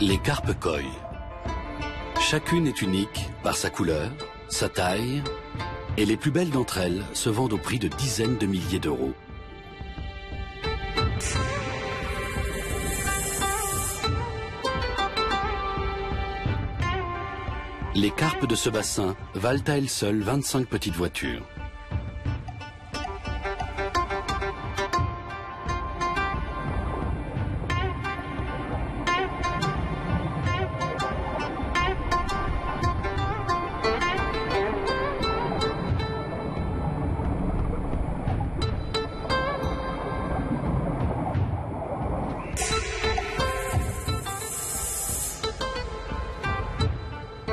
Les carpes koi. Chacune est unique par sa couleur, sa taille, et les plus belles d'entre elles se vendent au prix de dizaines de milliers d'euros. Les carpes de ce bassin valent à elles seules 25 petites voitures.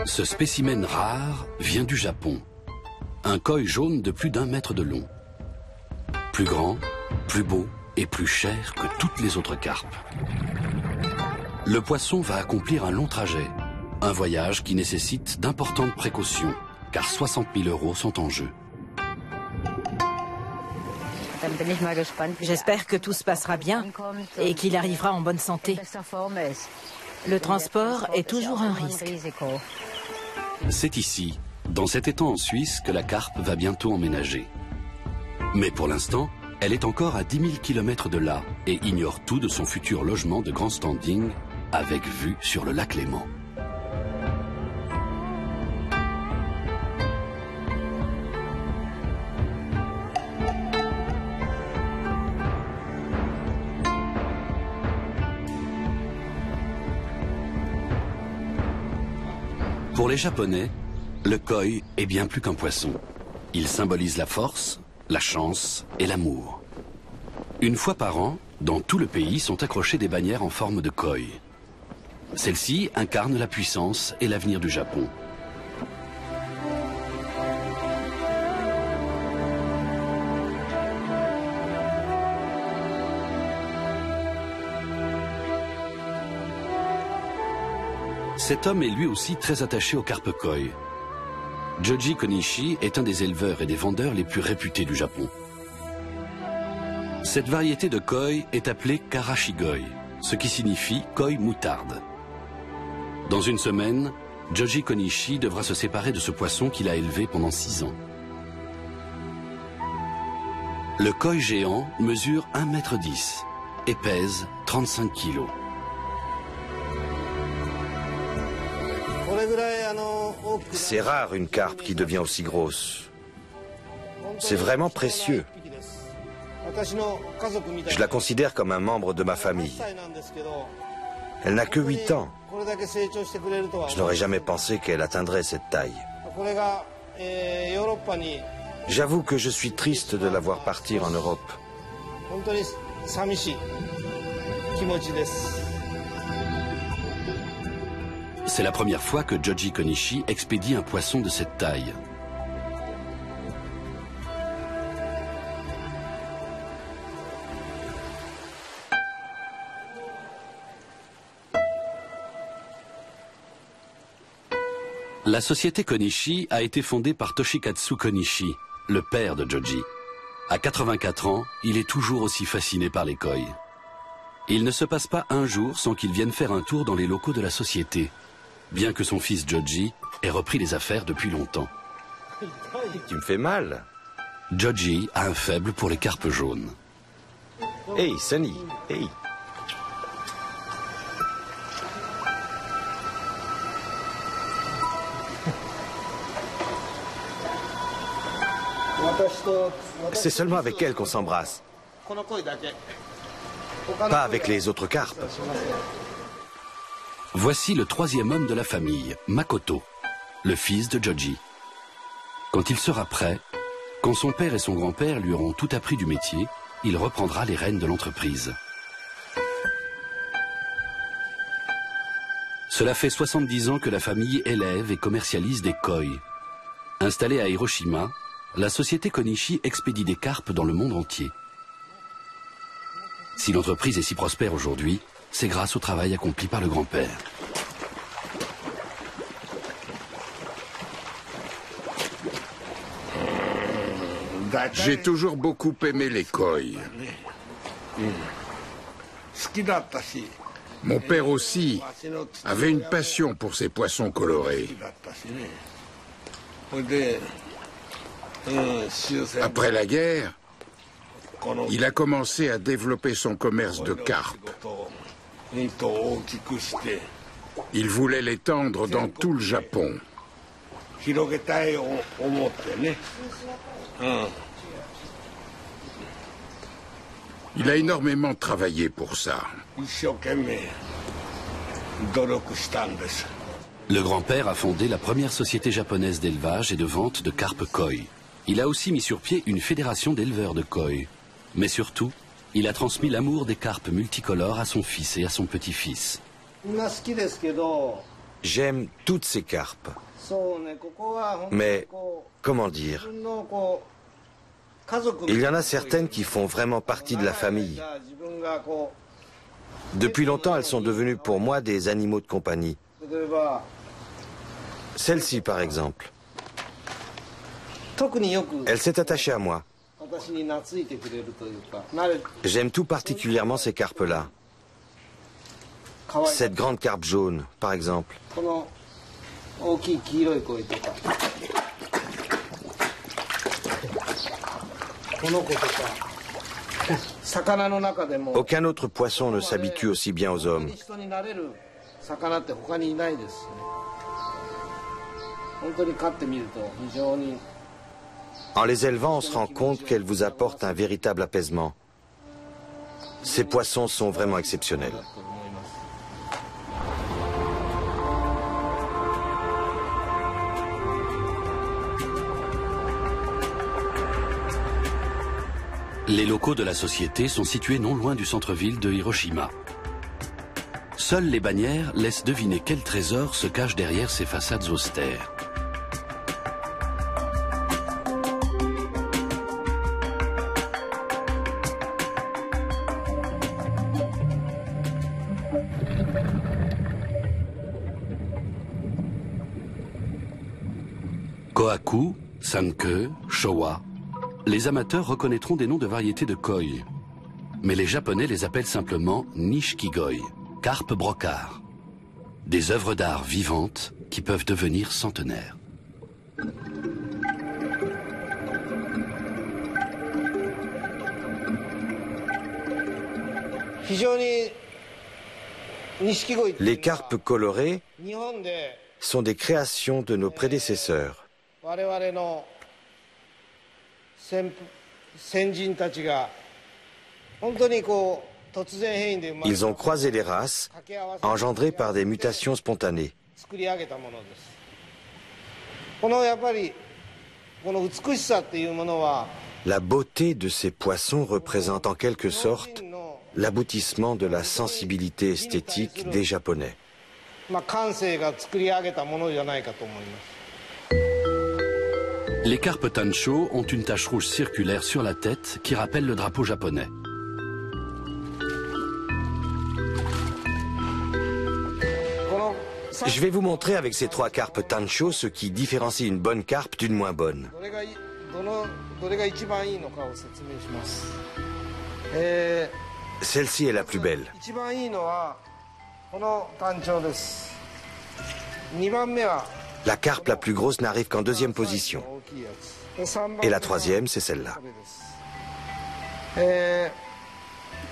Ce spécimen rare vient du Japon. Un koi jaune de plus d'1 mètre de long. Plus grand, plus beau et plus cher que toutes les autres carpes. Le poisson va accomplir un long trajet. Un voyage qui nécessite d'importantes précautions, car 60 000 euros sont en jeu. J'espère que tout se passera bien et qu'il arrivera en bonne santé. Le transport est toujours un risque. C'est ici, dans cet étang en Suisse, que la carpe va bientôt emménager. Mais pour l'instant, elle est encore à 10 000 km de là et ignore tout de son futur logement de grand standing avec vue sur le lac Léman. Pour les Japonais, le koi est bien plus qu'un poisson. Il symbolise la force, la chance et l'amour. Une fois par an, dans tout le pays sont accrochées des bannières en forme de koi. Celles-ci incarnent la puissance et l'avenir du Japon. Cet homme est lui aussi très attaché aux carpes koi. Joji Konishi est un des éleveurs et des vendeurs les plus réputés du Japon. Cette variété de koi est appelée karashigoi, ce qui signifie koi moutarde. Dans une semaine, Joji Konishi devra se séparer de ce poisson qu'il a élevé pendant 6 ans. Le koi géant mesure 1,10 m et pèse 35 kg. C'est rare une carpe qui devient aussi grosse. C'est vraiment précieux. Je la considère comme un membre de ma famille. Elle n'a que 8 ans. Je n'aurais jamais pensé qu'elle atteindrait cette taille. J'avoue que je suis triste de la voir partir en Europe. C'est la première fois que Joji Konishi expédie un poisson de cette taille. La société Konishi a été fondée par Toshikatsu Konishi, le père de Joji. À 84 ans, il est toujours aussi fasciné par les koi. Il ne se passe pas un jour sans qu'il vienne faire un tour dans les locaux de la société, bien que son fils Joji ait repris les affaires depuis longtemps. Tu me fais mal. Joji a un faible pour les carpes jaunes. Hey, Sunny, hey. C'est seulement avec elle qu'on s'embrasse. Pas avec les autres carpes. Voici le 3e homme de la famille, Makoto, le fils de Joji. Quand il sera prêt, quand son père et son grand-père lui auront tout appris du métier, il reprendra les rênes de l'entreprise. Cela fait 70 ans que la famille élève et commercialise des koi. Installée à Hiroshima, la société Konishi expédie des carpes dans le monde entier. Si l'entreprise est si prospère aujourd'hui, c'est grâce au travail accompli par le grand-père. J'ai toujours beaucoup aimé les koi. Mon père aussi avait une passion pour ces poissons colorés. Après la guerre, il a commencé à développer son commerce de carpes. Il voulait l'étendre dans tout le Japon. Il a énormément travaillé pour ça. Le grand-père a fondé la première société japonaise d'élevage et de vente de carpes koi. Il a aussi mis sur pied une fédération d'éleveurs de koi. Mais surtout, il a transmis l'amour des carpes multicolores à son fils et à son petit-fils. J'aime toutes ces carpes. Mais, comment dire, il y en a certaines qui font vraiment partie de la famille. Depuis longtemps, elles sont devenues pour moi des animaux de compagnie. Celle-ci, par exemple. Elle s'est attachée à moi. J'aime tout particulièrement ces carpes-là. Cette grande carpe jaune, par exemple. Aucun autre poisson ne s'habitue aussi bien aux hommes. En les élevant, on se rend compte qu'elles vous apportent un véritable apaisement. Ces poissons sont vraiment exceptionnels. Les locaux de la société sont situés non loin du centre-ville de Hiroshima. Seules les bannières laissent deviner quel trésor se cache derrière ces façades austères. Kohaku, Sanke, Showa. Les amateurs reconnaîtront des noms de variétés de koi. Mais les Japonais les appellent simplement Nishikigoi, carpe brocart. Des œuvres d'art vivantes qui peuvent devenir centenaires. Les carpes colorées sont des créations de nos prédécesseurs. Ils ont croisé les races, engendrées par des mutations spontanées. La beauté de ces poissons représente en quelque sorte l'aboutissement de la sensibilité esthétique des Japonais. Les carpes tancho ont une tache rouge circulaire sur la tête qui rappelle le drapeau japonais. Je vais vous montrer avec ces trois carpes tancho ce qui différencie une bonne carpe d'une moins bonne. Celle-ci est la plus belle. La carpe la plus grosse n'arrive qu'en deuxième position. Et la troisième, c'est celle-là.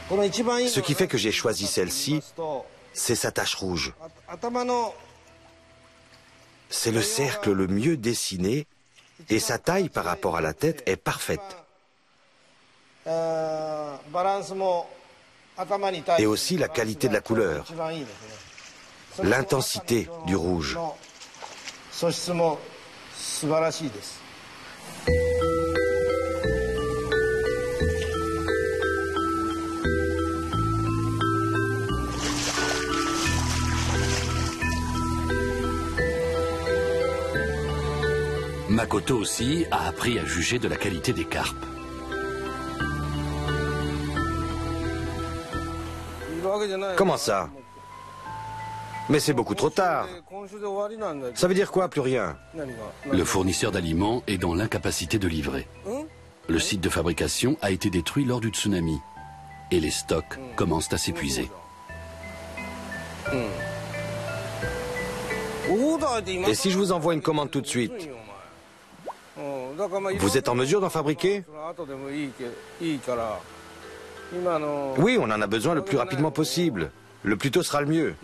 Ce qui fait que j'ai choisi celle-ci, c'est sa tache rouge. C'est le cercle le mieux dessiné et sa taille par rapport à la tête est parfaite. Et aussi la qualité de la couleur, l'intensité du rouge. Makoto aussi a appris à juger de la qualité des carpes. Comment ça? Mais c'est beaucoup trop tard. Ça veut dire quoi, plus rien? Le fournisseur d'aliments est dans l'incapacité de livrer. Le site de fabrication a été détruit lors du tsunami. Et les stocks commencent à s'épuiser. Et si je vous envoie une commande tout de suite, vous êtes en mesure d'en fabriquer? Oui, on en a besoin le plus rapidement possible. Le plus tôt sera le mieux.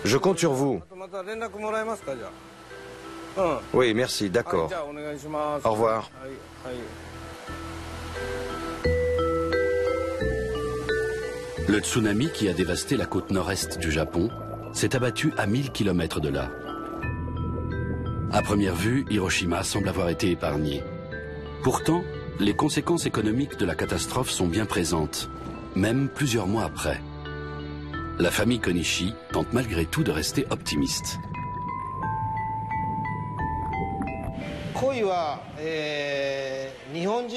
Je compte sur vous. Oui, merci, d'accord. Au revoir. Le tsunami qui a dévasté la côte nord-est du Japon s'est abattu à 1000 km de là. À première vue, Hiroshima semble avoir été épargnée. Pourtant, les conséquences économiques de la catastrophe sont bien présentes, même plusieurs mois après. La famille Konishi tente malgré tout de rester optimiste.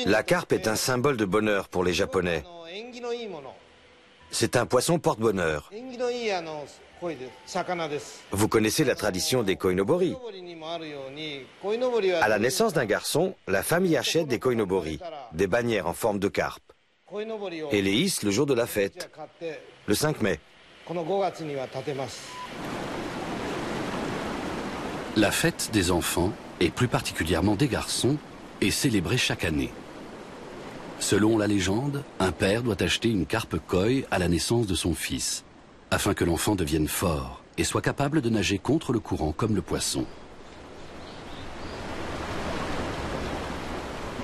La carpe est un symbole de bonheur pour les Japonais. C'est un poisson porte-bonheur. Vous connaissez la tradition des koinobori. À la naissance d'un garçon, la famille achète des koinobori, des bannières en forme de carpe, et les hisse le jour de la fête, le 5 mai. La fête des enfants, et plus particulièrement des garçons, est célébrée chaque année. Selon la légende, un père doit acheter une carpe koi à la naissance de son fils, afin que l'enfant devienne fort et soit capable de nager contre le courant comme le poisson.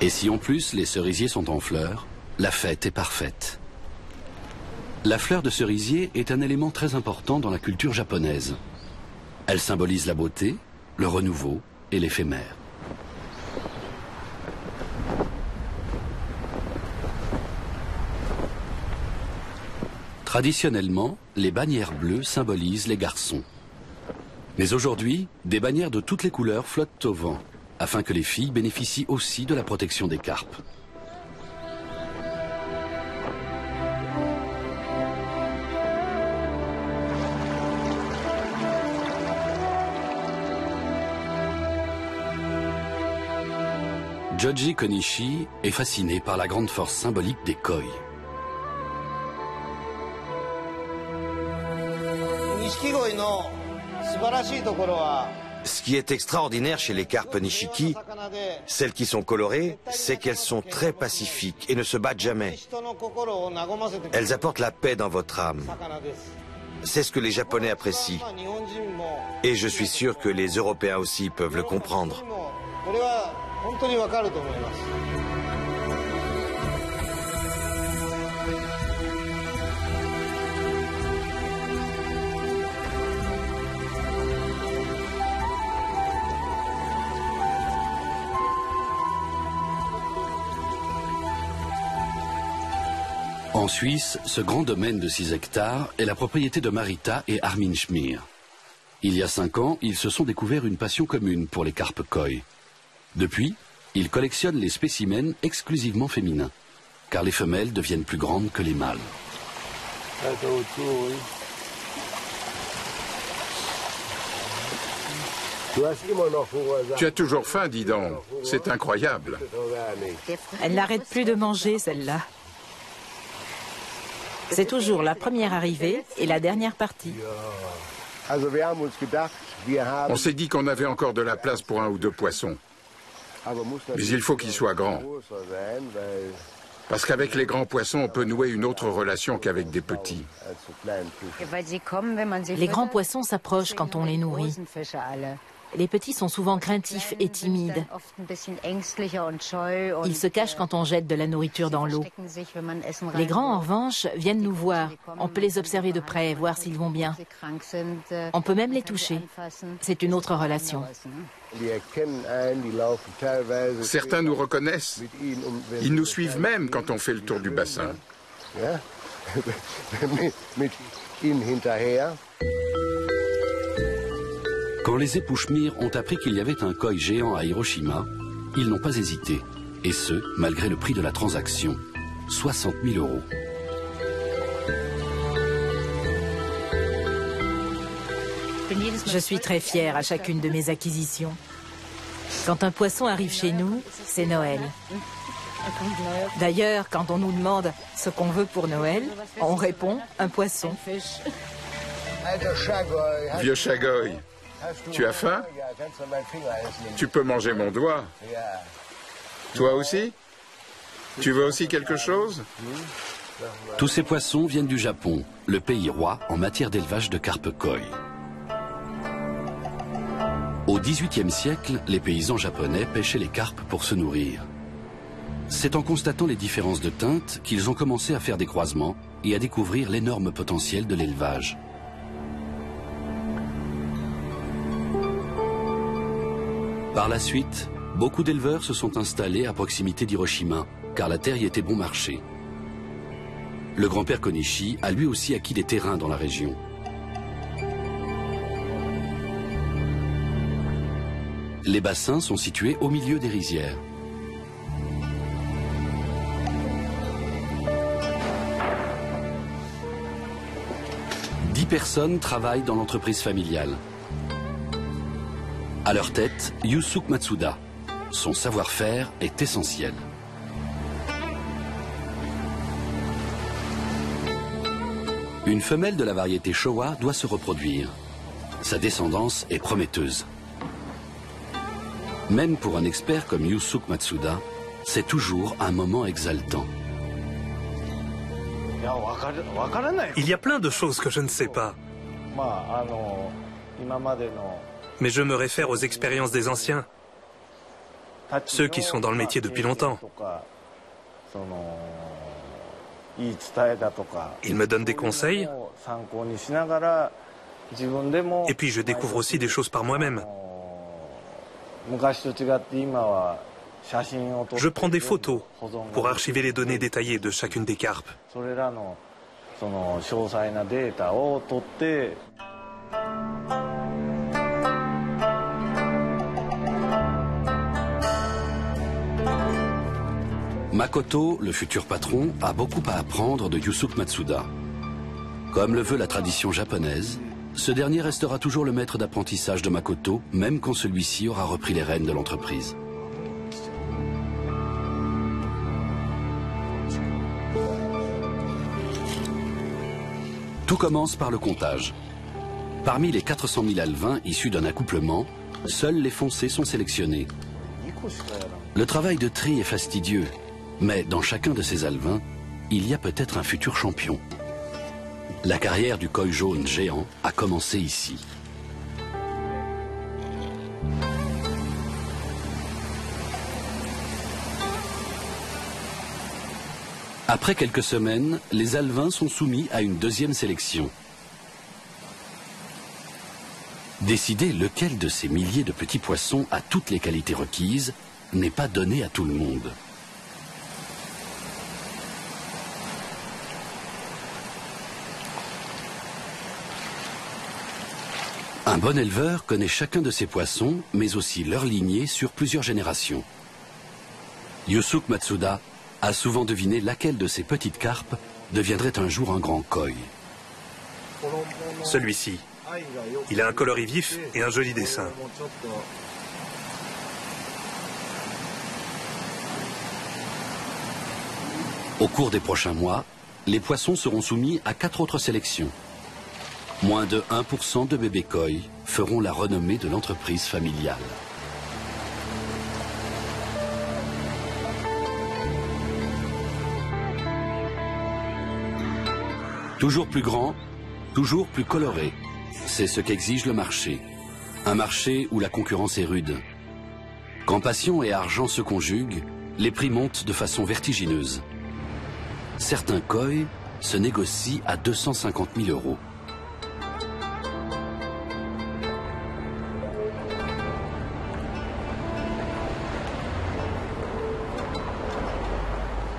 Et si en plus les cerisiers sont en fleurs, la fête est parfaite. La fleur de cerisier est un élément très important dans la culture japonaise. Elle symbolise la beauté, le renouveau et l'éphémère. Traditionnellement, les bannières bleues symbolisent les garçons. Mais aujourd'hui, des bannières de toutes les couleurs flottent au vent, afin que les filles bénéficient aussi de la protection des carpes. Joji Konishi est fasciné par la grande force symbolique des koi. Ce qui est extraordinaire chez les carpes nishiki, celles qui sont colorées, c'est qu'elles sont très pacifiques et ne se battent jamais. Elles apportent la paix dans votre âme. C'est ce que les Japonais apprécient. Et je suis sûr que les Européens aussi peuvent le comprendre. En Suisse, ce grand domaine de 6 hectares est la propriété de Marita et Armin Schmier. Il y a 5 ans, ils se sont découverts une passion commune pour les carpes koi. Depuis, ils collectionnent les spécimens exclusivement féminins, car les femelles deviennent plus grandes que les mâles. Tu as toujours faim, dis donc. C'est incroyable. Elle n'arrête plus de manger, celle-là. C'est toujours la première arrivée et la dernière partie. On s'est dit qu'on avait encore de la place pour 1 ou 2 poissons. Mais il faut qu'ils soient grands. Parce qu'avec les grands poissons, on peut nouer une autre relation qu'avec des petits. Les grands poissons s'approchent quand on les nourrit. Les petits sont souvent craintifs et timides. Ils se cachent quand on jette de la nourriture dans l'eau. Les grands, en revanche, viennent nous voir. On peut les observer de près, voir s'ils vont bien. On peut même les toucher. C'est une autre relation. Certains nous reconnaissent. Ils nous suivent même quand on fait le tour du bassin. Quand les époux Schmier ont appris qu'il y avait un koi géant à Hiroshima, ils n'ont pas hésité, et ce, malgré le prix de la transaction, 60 000 €. Je suis très fière à chacune de mes acquisitions. Quand un poisson arrive chez nous, c'est Noël. D'ailleurs, quand on nous demande ce qu'on veut pour Noël, on répond un poisson. Vieux Chagoy, tu as faim? Tu peux manger mon doigt. Toi aussi? Tu veux aussi quelque chose? Tous ces poissons viennent du Japon, le pays roi en matière d'élevage de carpes koi. Au XVIIIe siècle, les paysans japonais pêchaient les carpes pour se nourrir. C'est en constatant les différences de teintes qu'ils ont commencé à faire des croisements et à découvrir l'énorme potentiel de l'élevage. Par la suite, beaucoup d'éleveurs se sont installés à proximité d'Hiroshima, car la terre y était bon marché. Le grand-père Konishi a lui aussi acquis des terrains dans la région. Les bassins sont situés au milieu des rizières. « 10 personnes travaillent dans l'entreprise familiale. À leur tête, Yusuke Matsuda. Son savoir-faire est essentiel. Une femelle de la variété Showa doit se reproduire. Sa descendance est prometteuse. Même pour un expert comme Yusuke Matsuda, c'est toujours un moment exaltant. Il y a plein de choses que je ne sais pas. Mais je me réfère aux expériences des anciens, ceux qui sont dans le métier depuis longtemps. Ils me donnent des conseils, et puis je découvre aussi des choses par moi-même. Je prends des photos pour archiver les données détaillées de chacune des carpes. Makoto, le futur patron, a beaucoup à apprendre de Yusuke Matsuda. Comme le veut la tradition japonaise, ce dernier restera toujours le maître d'apprentissage de Makoto, même quand celui-ci aura repris les rênes de l'entreprise. Tout commence par le comptage. Parmi les 400 000 alevins issus d'un accouplement, seuls les foncés sont sélectionnés. Le travail de tri est fastidieux, mais dans chacun de ces alevins, il y a peut-être un futur champion. La carrière du koi jaune géant a commencé ici. Après quelques semaines, les alevins sont soumis à une deuxième sélection. Décider lequel de ces milliers de petits poissons a toutes les qualités requises n'est pas donné à tout le monde. Un bon éleveur connaît chacun de ces poissons, mais aussi leur lignée sur plusieurs générations. Yusuke Matsuda a souvent deviné laquelle de ces petites carpes deviendrait un jour un grand koi. Celui-ci, il a un coloris vif et un joli dessin. Au cours des prochains mois, les poissons seront soumis à 4 autres sélections. Moins de 1% de bébés koi feront la renommée de l'entreprise familiale. Toujours plus grand, toujours plus coloré. C'est ce qu'exige le marché. Un marché où la concurrence est rude. Quand passion et argent se conjuguent, les prix montent de façon vertigineuse. Certains koi se négocient à 250 000 €.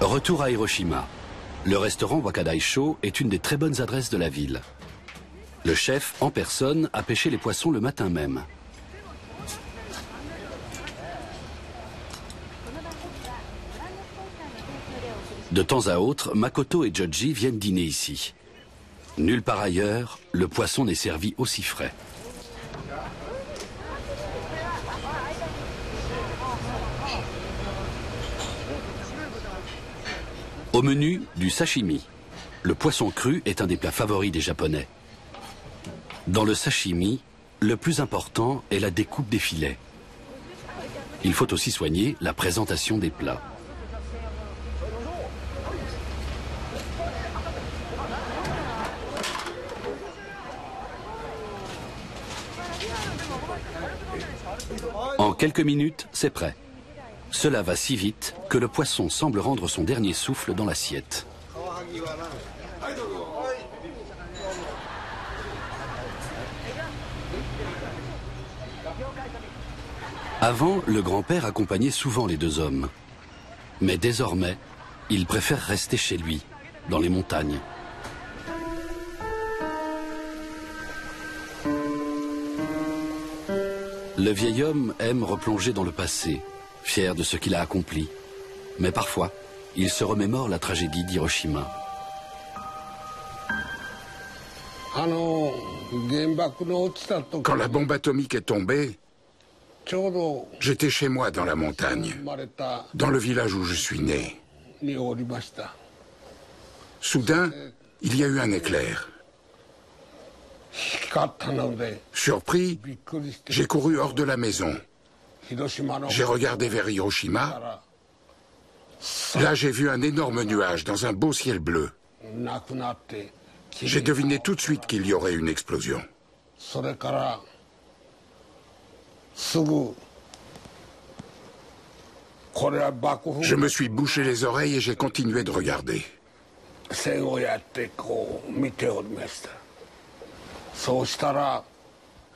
Retour à Hiroshima. Le restaurant Wakadaisho est une des très bonnes adresses de la ville. Le chef, en personne, a pêché les poissons le matin même. De temps à autre, Makoto et Joji viennent dîner ici. Nulle part ailleurs, le poisson n'est servi aussi frais. Au menu, du sashimi. Le poisson cru est un des plats favoris des Japonais. Dans le sashimi, le plus important est la découpe des filets. Il faut aussi soigner la présentation des plats. En quelques minutes, c'est prêt. Cela va si vite que le poisson semble rendre son dernier souffle dans l'assiette. Avant, le grand-père accompagnait souvent les deux hommes. Mais désormais, il préfère rester chez lui, dans les montagnes. Le vieil homme aime replonger dans le passé, fier de ce qu'il a accompli. Mais parfois, il se remémore la tragédie d'Hiroshima. Quand la bombe atomique est tombée, j'étais chez moi dans la montagne, dans le village où je suis né. Soudain, il y a eu un éclair. Surpris, j'ai couru hors de la maison. J'ai regardé vers Hiroshima. Là, j'ai vu un énorme nuage dans un beau ciel bleu. J'ai deviné tout de suite qu'il y aurait une explosion. Je me suis bouché les oreilles et j'ai continué de regarder.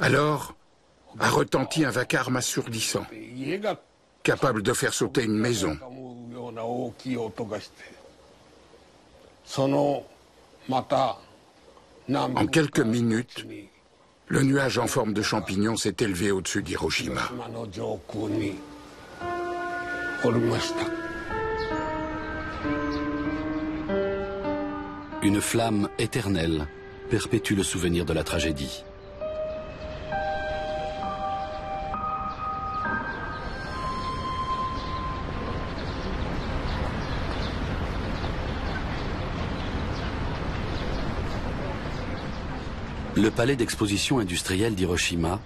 Alors, a retenti un vacarme assourdissant, capable de faire sauter une maison. En quelques minutes, le nuage en forme de champignon s'est élevé au-dessus d'Hiroshima. Une flamme éternelle perpétue le souvenir de la tragédie. Le palais d'exposition industrielle d'Hiroshima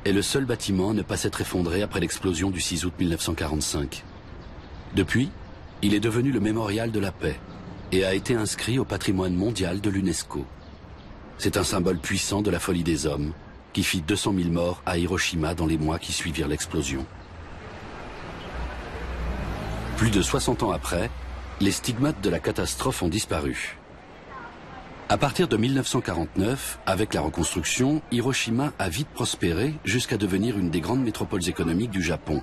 est le seul bâtiment à ne pas s'être effondré après l'explosion du 6 août 1945. Depuis, il est devenu le mémorial de la paix et a été inscrit au patrimoine mondial de l'UNESCO. C'est un symbole puissant de la folie des hommes qui fit 200 000 morts à Hiroshima dans les mois qui suivirent l'explosion. Plus de 60 ans après, les stigmates de la catastrophe ont disparu. À partir de 1949, avec la reconstruction, Hiroshima a vite prospéré jusqu'à devenir une des grandes métropoles économiques du Japon.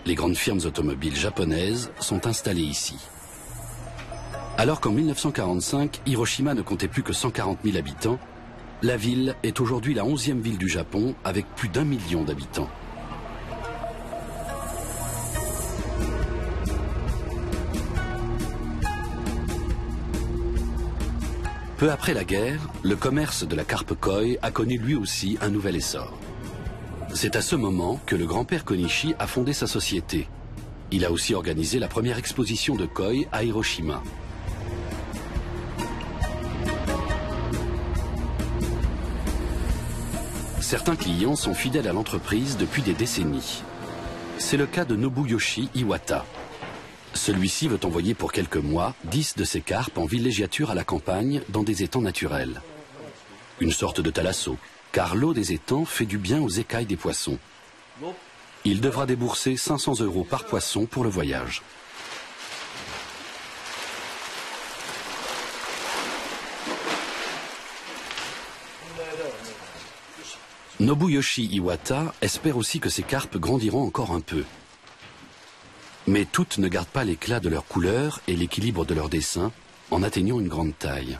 Les grandes firmes automobiles japonaises sont installées ici. Alors qu'en 1945, Hiroshima ne comptait plus que 140 000 habitants, la ville est aujourd'hui la 11e ville du Japon avec plus d'1 million d'habitants. Peu après la guerre, le commerce de la carpe koi a connu lui aussi un nouvel essor. C'est à ce moment que le grand-père Konishi a fondé sa société. Il a aussi organisé la première exposition de koi à Hiroshima. Certains clients sont fidèles à l'entreprise depuis des décennies. C'est le cas de Nobuyoshi Iwata. Celui-ci veut envoyer pour quelques mois 10 de ses carpes en villégiature à la campagne dans des étangs naturels. Une sorte de thalasso, car l'eau des étangs fait du bien aux écailles des poissons. Il devra débourser 500 € par poisson pour le voyage. Nobuyoshi Iwata espère aussi que ces carpes grandiront encore un peu. Mais toutes ne gardent pas l'éclat de leur couleur et l'équilibre de leur dessin en atteignant une grande taille.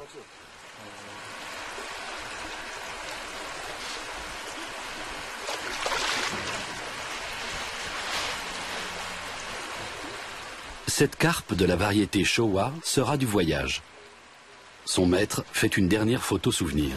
Cette carpe de la variété Showa sera du voyage. Son maître fait une dernière photo souvenir.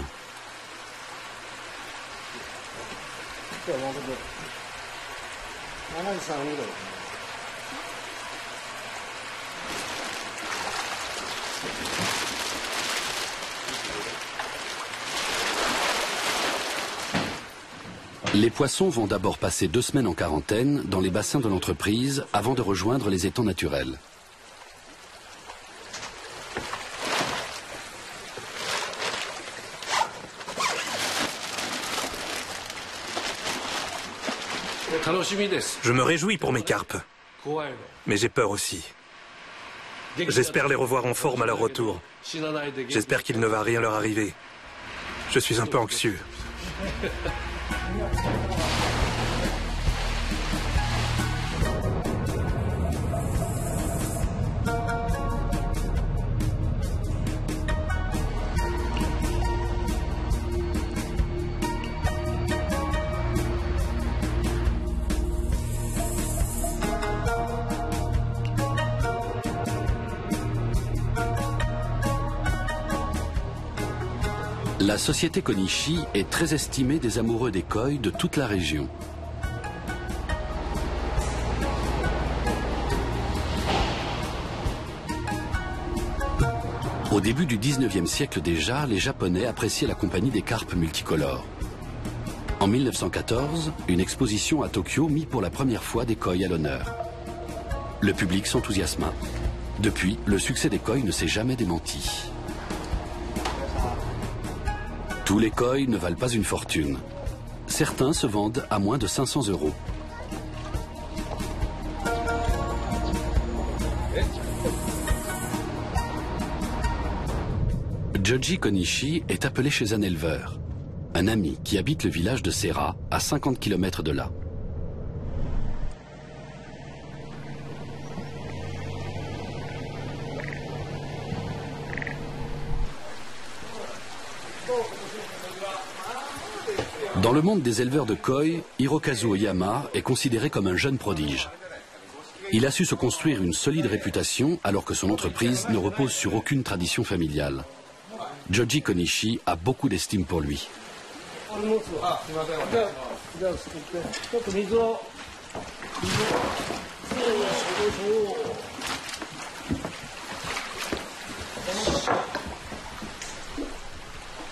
Les poissons vont d'abord passer 2 semaines en quarantaine dans les bassins de l'entreprise avant de rejoindre les étangs naturels. Je me réjouis pour mes carpes, mais j'ai peur aussi. J'espère les revoir en forme à leur retour. J'espère qu'il ne va rien leur arriver. Je suis un peu anxieux. La société Konishi est très estimée des amoureux des koi de toute la région. Au début du 19e siècle déjà, les Japonais appréciaient la compagnie des carpes multicolores. En 1914, une exposition à Tokyo mit pour la première fois des koi à l'honneur. Le public s'enthousiasma. Depuis, le succès des koi ne s'est jamais démenti. Tous les koi ne valent pas une fortune. Certains se vendent à moins de 500 €. Joji Konishi est appelé chez un éleveur, un ami qui habite le village de Sera, à 50 km de là. Dans le monde des éleveurs de koi, Hirokazu Oyama est considéré comme un jeune prodige. Il a su se construire une solide réputation alors que son entreprise ne repose sur aucune tradition familiale. Joji Konishi a beaucoup d'estime pour lui.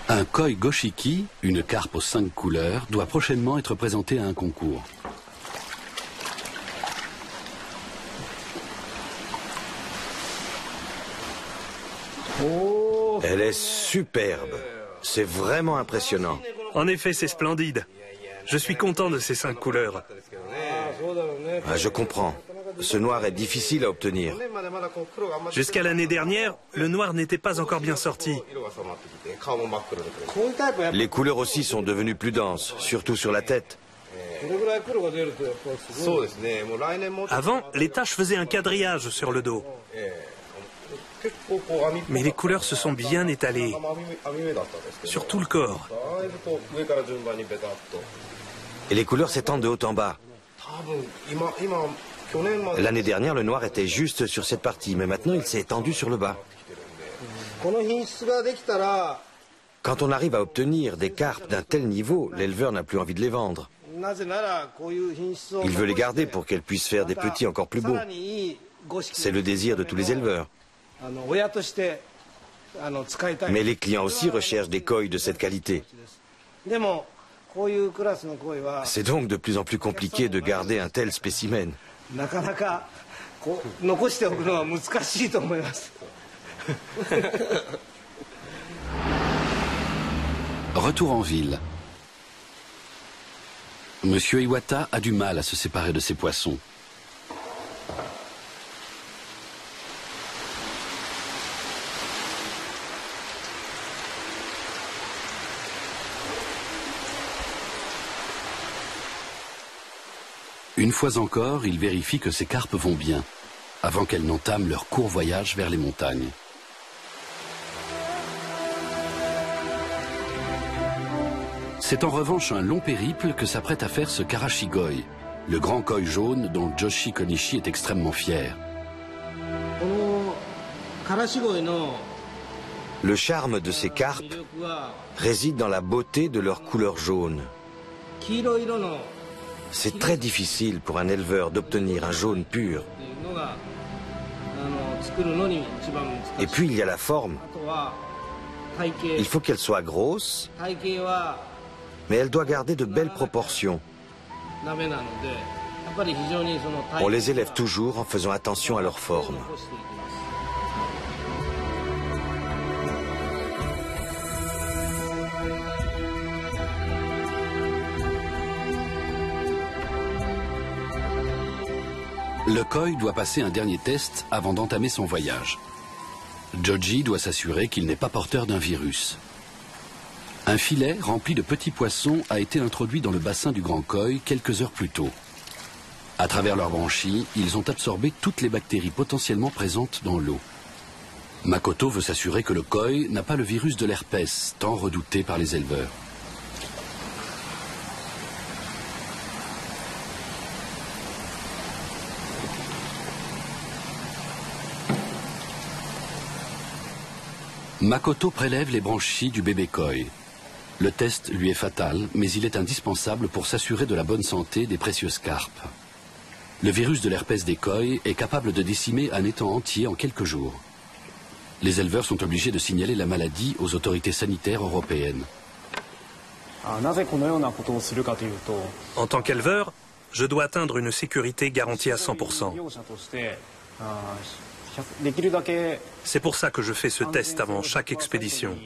Un koi goshiki, une carpe aux 5 couleurs, doit prochainement être présenté à un concours. Elle est superbe. C'est vraiment impressionnant. En effet, c'est splendide. Je suis content de ces 5 couleurs. Ah, je comprends. Ce noir est difficile à obtenir. Jusqu'à l'année dernière, le noir n'était pas encore bien sorti. Les couleurs aussi sont devenues plus denses, surtout sur la tête. Avant, les taches faisaient un quadrillage sur le dos. Mais les couleurs se sont bien étalées, sur tout le corps. Et les couleurs s'étendent de haut en bas. L'année dernière, le noir était juste sur cette partie, mais maintenant il s'est étendu sur le bas. Quand on arrive à obtenir des carpes d'un tel niveau, l'éleveur n'a plus envie de les vendre. Il veut les garder pour qu'elles puissent faire des petits encore plus beaux. C'est le désir de tous les éleveurs. Mais les clients aussi recherchent des koi de cette qualité. C'est donc de plus en plus compliqué de garder un tel spécimen. Retour en ville. Monsieur Iwata a du mal à se séparer de ses poissons. Une fois encore, il vérifie que ses carpes vont bien, avant qu'elles n'entament leur court voyage vers les montagnes. C'est en revanche un long périple que s'apprête à faire ce Karashigoi, le grand koi jaune dont Joshi Konishi est extrêmement fier. Le charme de ces carpes réside dans la beauté de leur couleur jaune. C'est très difficile pour un éleveur d'obtenir un jaune pur. Et puis il y a la forme. Il faut qu'elle soit grosse mais elle doit garder de belles proportions. On les élève toujours en faisant attention à leur forme. Le koi doit passer un dernier test avant d'entamer son voyage. Joji doit s'assurer qu'il n'est pas porteur d'un virus. Un filet rempli de petits poissons a été introduit dans le bassin du grand koi quelques heures plus tôt. À travers leurs branchies, ils ont absorbé toutes les bactéries potentiellement présentes dans l'eau. Makoto veut s'assurer que le koi n'a pas le virus de l'herpès, tant redouté par les éleveurs. Makoto prélève les branchies du bébé koi. Le test lui est fatal, mais il est indispensable pour s'assurer de la bonne santé des précieuses carpes. Le virus de l'herpès des koi est capable de décimer un étang entier en quelques jours. Les éleveurs sont obligés de signaler la maladie aux autorités sanitaires européennes. En tant qu'éleveur, je dois atteindre une sécurité garantie à 100%. C'est pour ça que je fais ce test avant chaque expédition.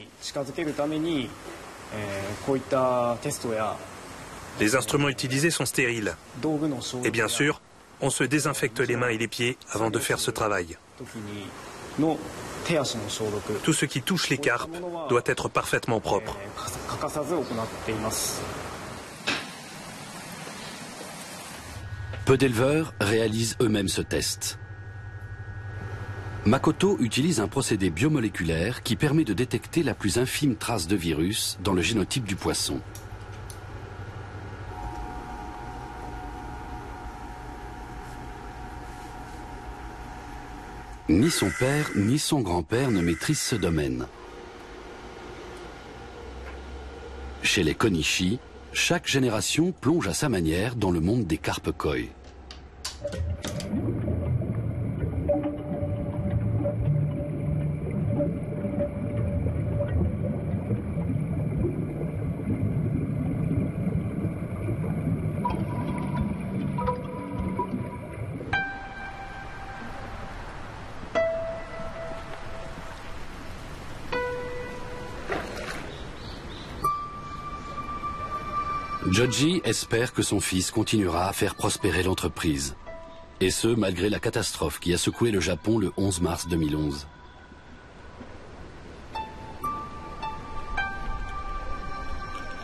Les instruments utilisés sont stériles. Et bien sûr, on se désinfecte les mains et les pieds avant de faire ce travail. Tout ce qui touche les carpes doit être parfaitement propre. Peu d'éleveurs réalisent eux-mêmes ce test. Makoto utilise un procédé biomoléculaire qui permet de détecter la plus infime trace de virus dans le génotype du poisson. Ni son père ni son grand-père ne maîtrisent ce domaine. Chez les Konishi, chaque génération plonge à sa manière dans le monde des carpes koi. Joji espère que son fils continuera à faire prospérer l'entreprise. Et ce, malgré la catastrophe qui a secoué le Japon le 11 mars 2011.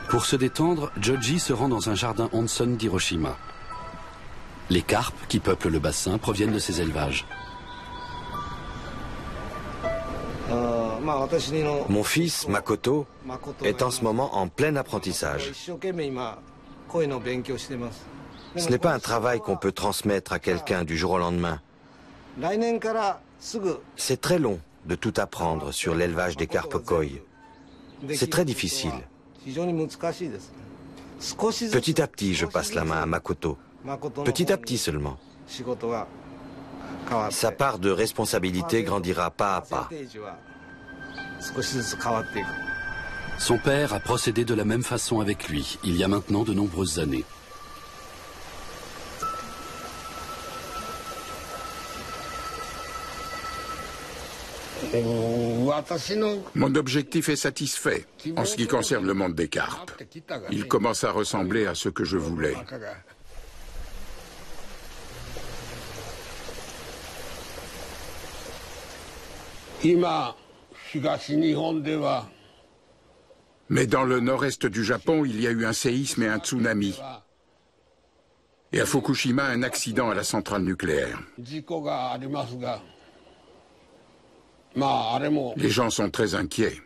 Pour se détendre, Joji se rend dans un jardin onsen d'Hiroshima. Les carpes qui peuplent le bassin proviennent de ces élevages. Mon fils, Makoto, est en ce moment en plein apprentissage. Ce n'est pas un travail qu'on peut transmettre à quelqu'un du jour au lendemain. C'est très long de tout apprendre sur l'élevage des carpes koi. C'est très difficile. Petit à petit, je passe la main à Makoto. Petit à petit seulement. Sa part de responsabilité grandira pas à pas. Son père a procédé de la même façon avec lui, il y a maintenant de nombreuses années. Mon objectif est satisfait en ce qui concerne le monde des carpes. Il commence à ressembler à ce que je voulais. Mais dans le nord-est du Japon, il y a eu un séisme et un tsunami. Et à Fukushima, un accident à la centrale nucléaire. Les gens sont très inquiets.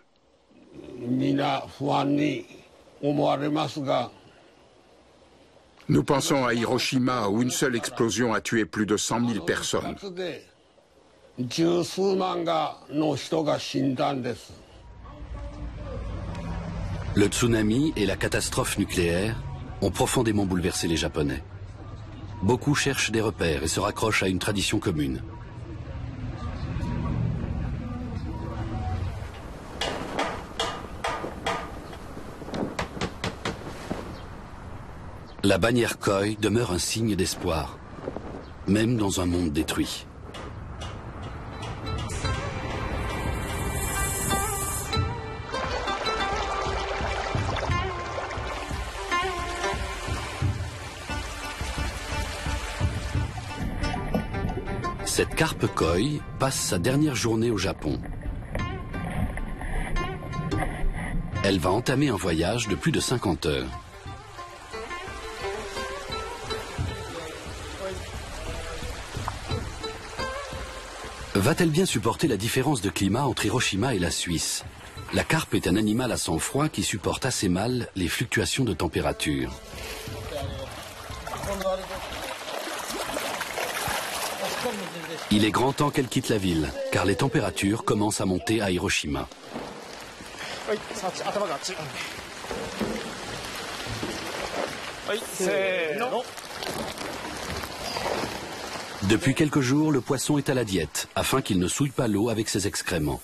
Nous pensons à Hiroshima où une seule explosion a tué plus de 100 000 personnes. Le tsunami et la catastrophe nucléaire ont profondément bouleversé les Japonais. Beaucoup cherchent des repères et se raccrochent à une tradition commune. La bannière Koi demeure un signe d'espoir, même dans un monde détruit. Cette carpe koi passe sa dernière journée au Japon. Elle va entamer un voyage de plus de 50 heures. Va-t-elle bien supporter la différence de climat entre Hiroshima et la Suisse? La carpe est un animal à sang froid qui supporte assez mal les fluctuations de température. Il est grand temps qu'elle quitte la ville, car les températures commencent à monter à Hiroshima. Depuis quelques jours, le poisson est à la diète, afin qu'il ne souille pas l'eau avec ses excréments.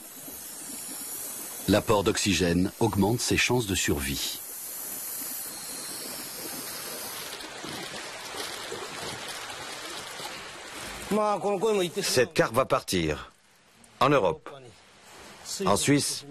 L'apport d'oxygène augmente ses chances de survie. Cette carpe va partir. En Europe. En Suisse.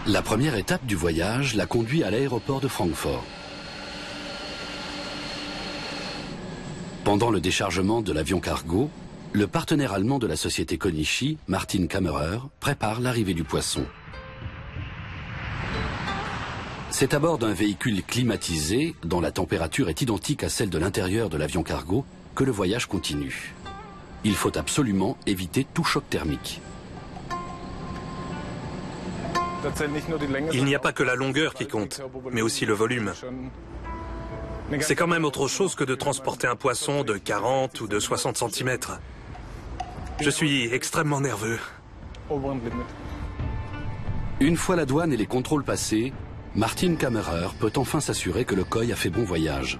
La première étape du voyage la conduit à l'aéroport de Francfort. Pendant le déchargement de l'avion cargo, le partenaire allemand de la société Konishi, Martin Kammerer, prépare l'arrivée du poisson. C'est à bord d'un véhicule climatisé, dont la température est identique à celle de l'intérieur de l'avion cargo, que le voyage continue. Il faut absolument éviter tout choc thermique. Il n'y a pas que la longueur qui compte, mais aussi le volume. C'est quand même autre chose que de transporter un poisson de 40 ou de 60 cm. Je suis extrêmement nerveux. Une fois la douane et les contrôles passés, Martin Kammerer peut enfin s'assurer que le koi a fait bon voyage.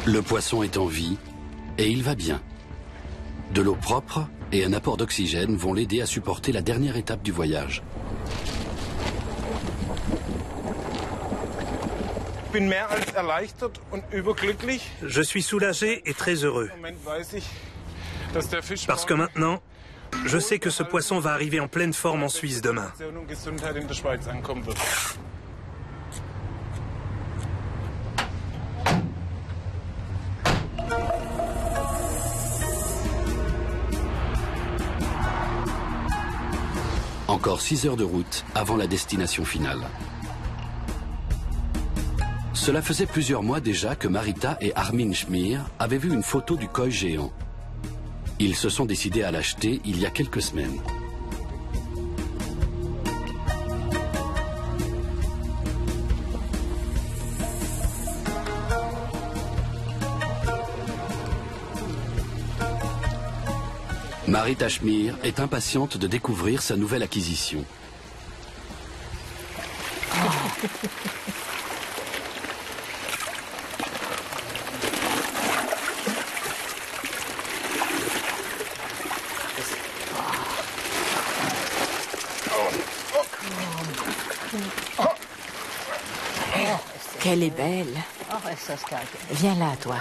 Le poisson est en vie et il va bien. De l'eau propre et un apport d'oxygène vont l'aider à supporter la dernière étape du voyage. Je suis soulagé et très heureux. Parce que maintenant, je sais que ce poisson va arriver en pleine forme en Suisse demain. Encore 6 heures de route avant la destination finale. Cela faisait plusieurs mois déjà que Marita et Armin Schmier avaient vu une photo du koi géant. Ils se sont décidés à l'acheter il y a quelques semaines. Marita Schmier est impatiente de découvrir sa nouvelle acquisition. Qu'elle est belle. Viens là, toi.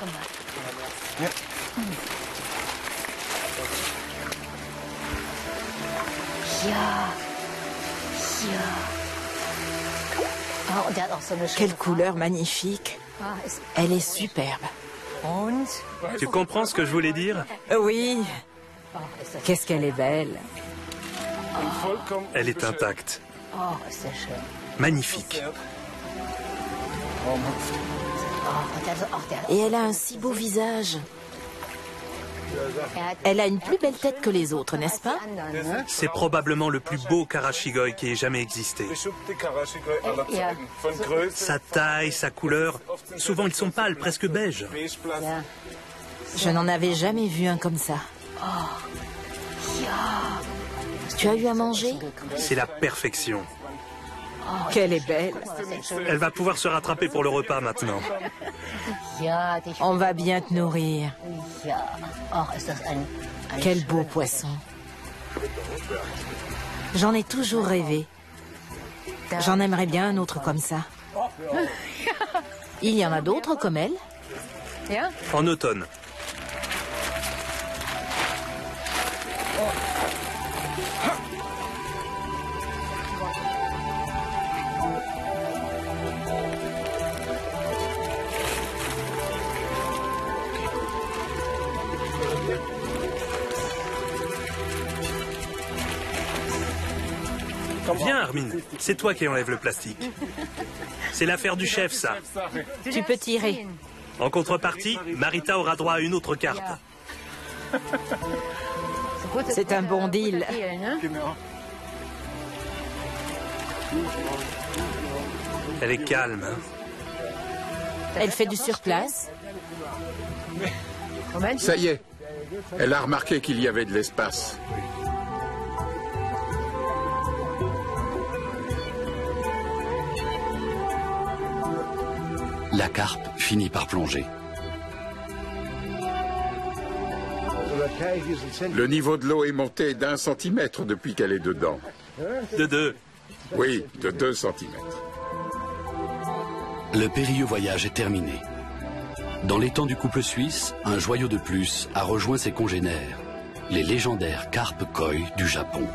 Quelle couleur magnifique. Elle est superbe. Tu comprends ce que je voulais dire? Oui. Qu'est-ce qu'elle est belle. Elle est intacte. Magnifique. Et elle a un si beau visage. Elle a une plus belle tête que les autres, n'est-ce pas? C'est probablement le plus beau Karashigoi qui ait jamais existé. Sa taille, sa couleur, souvent ils sont pâles, presque beiges. Je n'en avais jamais vu un comme ça. Tu as eu à manger? C'est la perfection. Qu'elle est belle. Elle va pouvoir se rattraper pour le repas maintenant. On va bien te nourrir. Quel beau poisson. J'en ai toujours rêvé. J'en aimerais bien un autre comme ça. Il y en a d'autres comme elle? En automne. Viens, Armin, c'est toi qui enlève le plastique. C'est l'affaire du chef, ça. Tu peux tirer. En contrepartie, Marita aura droit à une autre carte. C'est un bon deal. Elle est calme. Hein. Elle fait du surplace. Ça y est, elle a remarqué qu'il y avait de l'espace. La carpe finit par plonger. Le niveau de l'eau est monté d'1 centimètre depuis qu'elle est dedans. De 2. Oui, de 2 centimètres. Le périlleux voyage est terminé. Dans l'étang du couple suisse, un joyau de plus a rejoint ses congénères, les légendaires carpes koi du Japon.